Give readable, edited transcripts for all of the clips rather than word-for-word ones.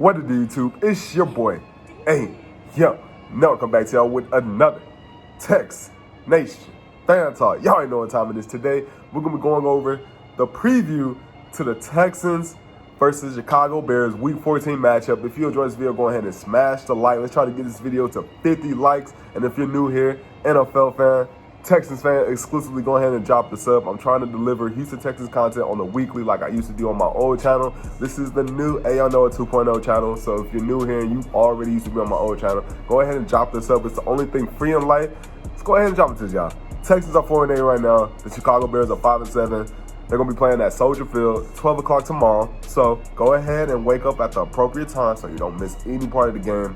What it do, YouTube? It's your boy, yo. Now come back to y'all with another Tex Nation fan talk. Y'all already know what time it is. Today, we're going to be going over the preview to the Texans versus Chicago Bears Week 14 matchup. If you enjoyed this video, go ahead and smash the like. Let's try to get this video to 50 likes. And if you're new here, NFL fan, Texans fan, exclusively go ahead and drop the sub. I'm trying to deliver Houston Texans content on the weekly like I used to do on my old channel. This is the new AONOA 2.0 channel. So if you're new here and you already used to be on my old channel, go ahead and drop this up. It's the only thing free in life. Let's go ahead and drop it to y'all. Texans are 4-8 right now. The Chicago Bears are 5-7. They're going to be playing at Soldier Field, 12 o'clock tomorrow. So go ahead and wake up at the appropriate time so you don't miss any part of the game.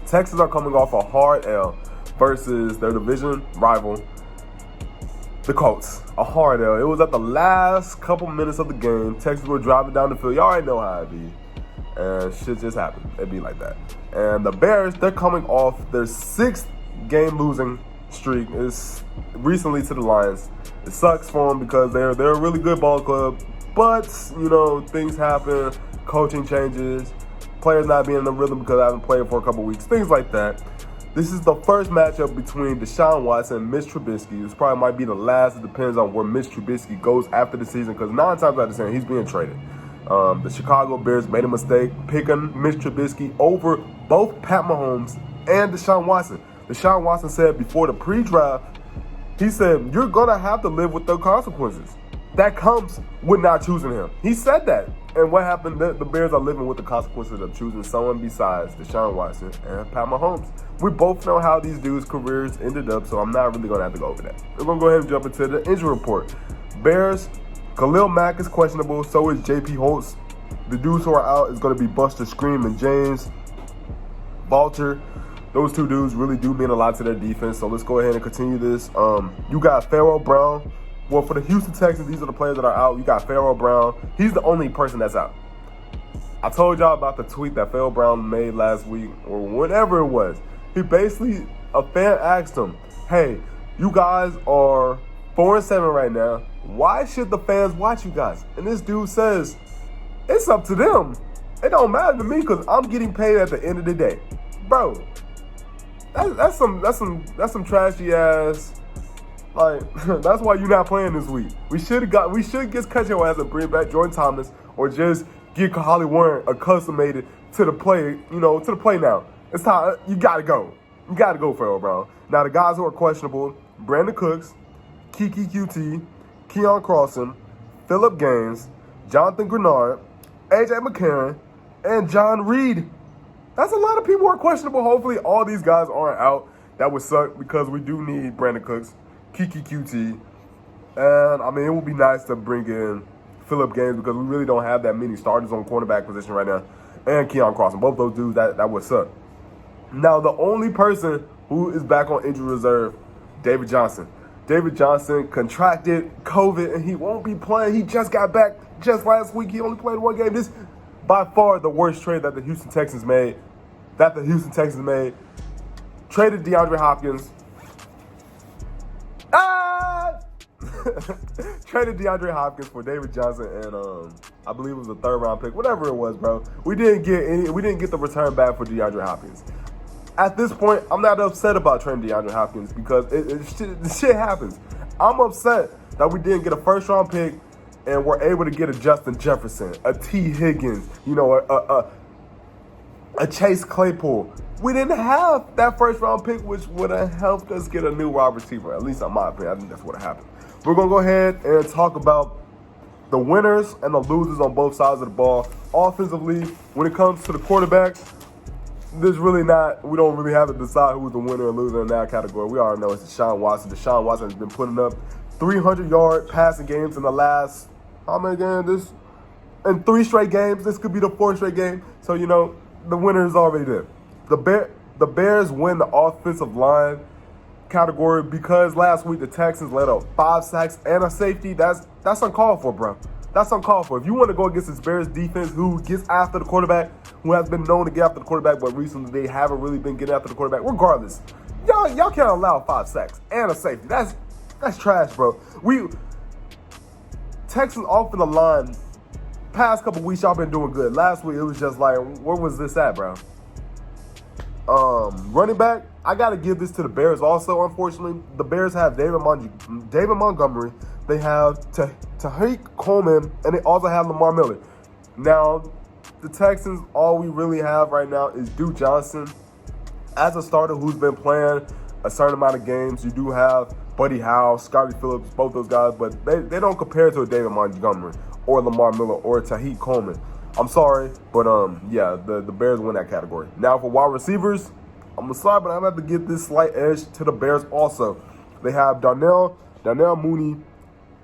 Texans are coming off a hard L versus their division rival, the Colts. A hard L. It was at the last couple minutes of the game. Texans were driving down the field. Y'all already know how it be. And shit just happened. It'd be like that. And the Bears, they're coming off their 6th game losing streak. Is recently to the Lions. It sucks for them because they're a really good ball club. But, you know, things happen. Coaching changes. Players not being in the rhythm because I haven't played for a couple weeks. Things like that. This is the first matchup between Deshaun Watson and Mitch Trubisky. This probably might be the last. It depends on where Mitch Trubisky goes after the season because 9 times out of 10, he's being traded. The Chicago Bears made a mistake picking Mitch Trubisky over both Pat Mahomes and Deshaun Watson. Deshaun Watson said before the pre-draft, he said, you're going to have to live with the consequences. That comes with not choosing him. He said that. And what happened? The Bears are living with the consequences of choosing someone besides Deshaun Watson and Pat Mahomes. We both know how these dudes' careers ended up, so I'm not really going to have to go over that. We're going to go ahead and jump into the injury report. Bears, Khalil Mack is questionable, so is J.P. Holtz. The dudes who are out is going to be Buster Scream and James Vulture. Those two dudes really do mean a lot to their defense, so let's go ahead and continue this. You got Pharaoh Brown. Well, for the Houston Texans, these are the players that are out. You got Pharaoh Brown. He's the only person that's out. I told y'all about the tweet that Pharaoh Brown made last week or whenever it was. He basically, a fan asked him, hey, you guys are 4-7 right now. Why should the fans watch you guys? And this dude says, it's up to them. It don't matter to me because I'm getting paid at the end of the day. Bro, that's some trashy ass. Like, that's why you're not playing this week. We should just cut your ass and bring back Jordan Thomas or just get Holly Warren accustomed to the play, to the play now. It's time. You got to go. You got to go, Pharaoh Brown. Now, the guys who are questionable, Brandon Cooks, Kiki QT, Keon Crossan, Phillip Gaines, Jonathan Grenard, AJ McCarron, and John Reid. That's a lot of people who are questionable. Hopefully, all these guys aren't out. That would suck because we do need Brandon Cooks, Kiki QT, and I mean, it would be nice to bring in Phillip Gaines because we really don't have that many starters on cornerback position right now, and Keon Crossan. Both those dudes, that would suck. Now, the only person who is back on injury reserve, David Johnson. David Johnson contracted COVID, and he won't be playing. He just got back just last week. He only played 1 game. This, by far, the worst trade that the Houston Texans made. Traded DeAndre Hopkins. Traded DeAndre Hopkins for David Johnson and I believe it was a 3rd round pick, whatever it was, bro. We didn't get the return back for DeAndre Hopkins. At this point, I'm not upset about trading DeAndre Hopkins because shit happens. I'm upset that we didn't get a 1st round pick and we're able to get a Justin Jefferson, a T. Higgins, a Chase Claypool. We didn't have that 1st round pick, which would have helped us get a new wide receiver. At least in my opinion, I think that's what happened. We're going to go ahead and talk about the winners and the losers on both sides of the ball. Offensively, when it comes to the quarterback, we don't really have to decide who's the winner and loser in that category. We already know it's Deshaun Watson. Deshaun Watson has been putting up 300-yard passing games in the last, how many games? In 3 straight games. This could be the 4th straight game. So, the winner is already there. The Bears win the offensive line category because last week the Texans let up 5 sacks and a safety. That's uncalled for, bro. That's uncalled for. If you want to go against this Bears defense who gets after the quarterback, who has been known to get after the quarterback, but recently they haven't really been getting after the quarterback, regardless, y'all can't allow 5 sacks and a safety. That's trash, bro. Texans offensive line past couple weeks, y'all been doing good. Last week, it was just like, where was this at, bro? Running back, I got to give this to the Bears also, unfortunately. The Bears have David Montgomery. They have Tariq Coleman, and they also have Lamar Miller. Now, the Texans, all we really have right now is Duke Johnson as a starter who's been playing a certain amount of games. You do have Buddy Howell, Scotty Phillips, both those guys, but they don't compare to a David Montgomery or Lamar Miller or Tariq Coleman. I'm sorry, but yeah, the Bears win that category. Now for wide receivers, I'm sorry, but I'm going to have to give this slight edge to the Bears also. They have Darnell Mooney,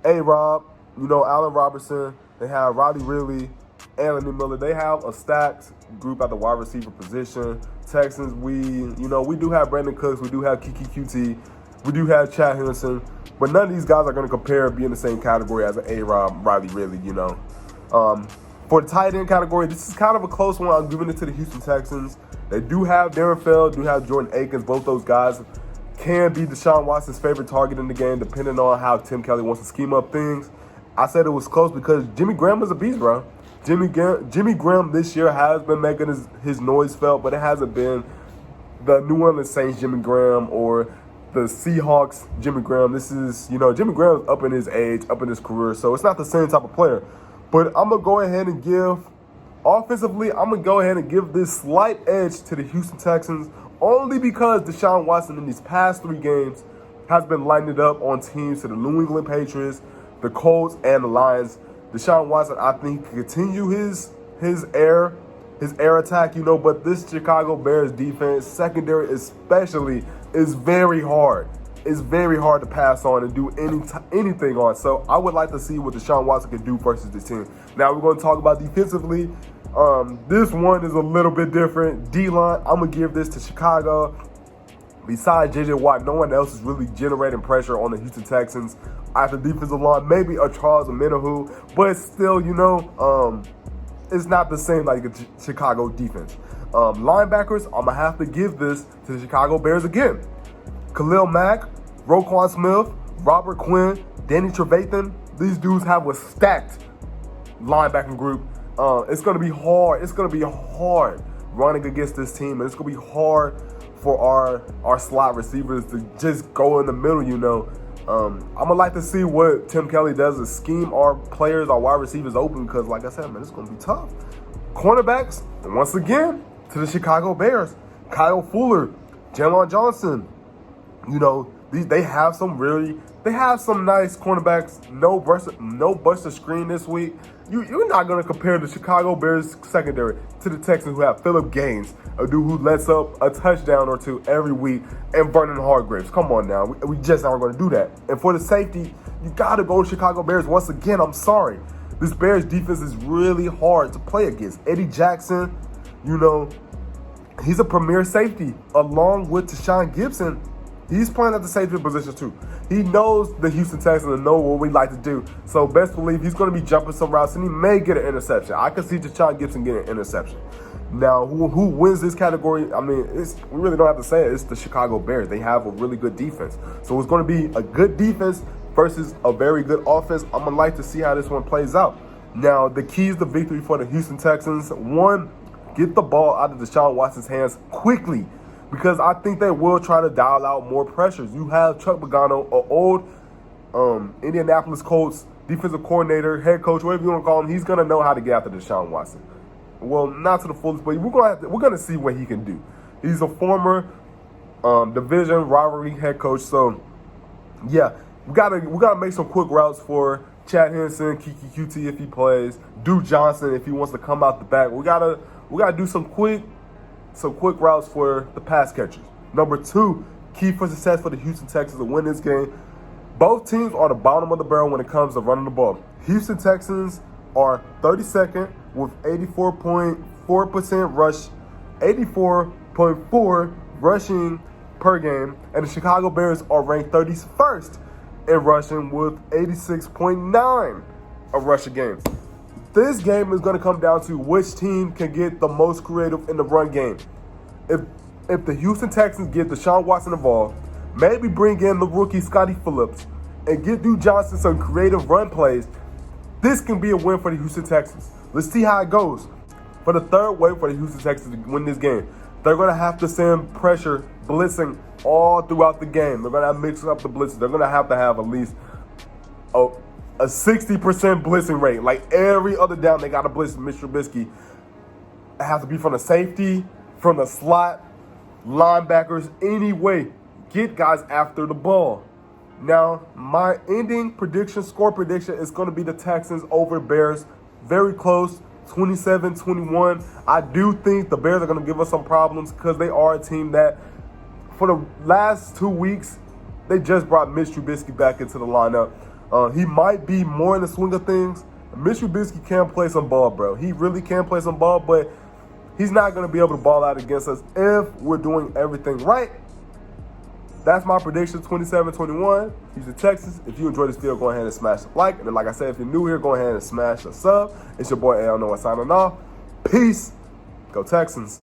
A-Rob, Allen Robertson. They have Roddy Ridley, Anthony Miller. They have a stacked group at the wide receiver position. Texans, we do have Brandon Cooks. We do have Kiki QT. We do have Chad Henderson. But none of these guys are going to compare be in the same category as an A-Rob, Roddy Ridley, For the tight end category, this is kind of a close one. I'm giving it to the Houston Texans. They do have Darren Feld, do have Jordan Akins. Both those guys can be Deshaun Watson's favorite target in the game, depending on how Tim Kelly wants to scheme up things. I said it was close because Jimmy Graham is a beast, bro. Jimmy Graham this year has been making his noise felt, but it hasn't been the New Orleans Saints Jimmy Graham or the Seahawks Jimmy Graham. This is, Jimmy Graham's up in his age, up in his career, so it's not the same type of player. But I'm going to go ahead and give this slight edge to the Houston Texans only because Deshaun Watson in these past 3 games has been lighting it up on teams to the New England Patriots, the Colts, and the Lions. Deshaun Watson, I think, can continue his air attack, but this Chicago Bears defense, secondary especially, is very hard. It's very hard to pass on and do anything on. So I would like to see what Deshaun Watson can do versus this team. Now we're going to talk about defensively. This one is a little bit different. D-line, I'm going to give this to Chicago. Besides J.J. Watt, no one else is really generating pressure on the Houston Texans. After defensive line, maybe a Charles Omenihu, but still, it's not the same like the Chicago defense. Linebackers, I'm going to have to give this to the Chicago Bears again. Khalil Mack, Roquan Smith, Robert Quinn, Danny Trevathan, these dudes have a stacked linebacking group. It's going to be hard. It's going to be hard running against this team, and it's going to be hard for our slot receivers to just go in the middle, I'm going to like to see what Tim Kelly does to scheme our players, our wide receivers open because, like I said, man, it's going to be tough. Cornerbacks, once again, to the Chicago Bears. Kyle Fuller, Jalen Johnson. They have some nice cornerbacks. No burst of screen this week. You're not going to compare the Chicago Bears secondary to the Texans, who have Phillip Gaines, a dude who lets up a touchdown or two every week, and Vernon Hargreaves. Come on now. We just aren't going to do that. And for the safety, you got to go to Chicago Bears. Once again, I'm sorry. This Bears defense is really hard to play against. Eddie Jackson, he's a premier safety, along with Tashawn Gibson. He's playing at the safety position too. He knows the Houston Texans and know what we like to do. So best believe he's going to be jumping some routes and he may get an interception. I can see Deshaun Gibson getting an interception. Now, who wins this category? I mean, we really don't have to say it. It's the Chicago Bears. They have a really good defense. So it's going to be a good defense versus a very good offense. I'm going to like to see how this one plays out. Now, the keys to victory for the Houston Texans: 1, get the ball out of Deshaun Watson's hands quickly, because I think they will try to dial out more pressures. You have Chuck Pagano, an old Indianapolis Colts defensive coordinator, head coach, whatever you want to call him. He's going to know how to get after Deshaun Watson. Well, not to the fullest, but we're going to see what he can do. He's a former division rivalry head coach, so yeah, we gotta make some quick routes for Chad Henderson, Kiki QT if he plays, Duke Johnson if he wants to come out the back. We gotta do some quick routes for the pass catchers. Number 2, key for success for the Houston Texans to win this game: both teams are the bottom of the barrel when it comes to running the ball. Houston Texans are 32nd with 84.4% rush, 84.4 rushing per game, and the Chicago Bears are ranked 31st in rushing with 86.9 of rushing games. This game is going to come down to which team can get the most creative in the run game. If the Houston Texans get Deshaun Watson involved, maybe bring in the rookie Scotty Phillips, and get Duke Johnson some creative run plays, this can be a win for the Houston Texans. Let's see how it goes. For the third way for the Houston Texans to win this game, they're going to have to send pressure, blitzing all throughout the game. They're going to mix up the blitzes. They're going to have at least a 60% blitzing rate. Like every other down, they got to blitz Mitch Trubisky. It has to be from the safety, from the slot, linebackers, any way. Get guys after the ball. Now, my score prediction is going to be the Texans over Bears. Very close, 27-21. I do think the Bears are going to give us some problems because they are a team that, for the last 2 weeks, they just brought Mitch Trubisky back into the lineup. He might be more in the swing of things. Mitch Trubisky can play some ball, bro. He really can play some ball, but he's not going to be able to ball out against us if we're doing everything right. That's my prediction, 27-21. Houston Texans. If you enjoyed this video, go ahead and smash the like. And then, like I said, if you're new here, go ahead and smash the sub. It's your boy, A.L. Noah, signing off. Peace. Go Texans.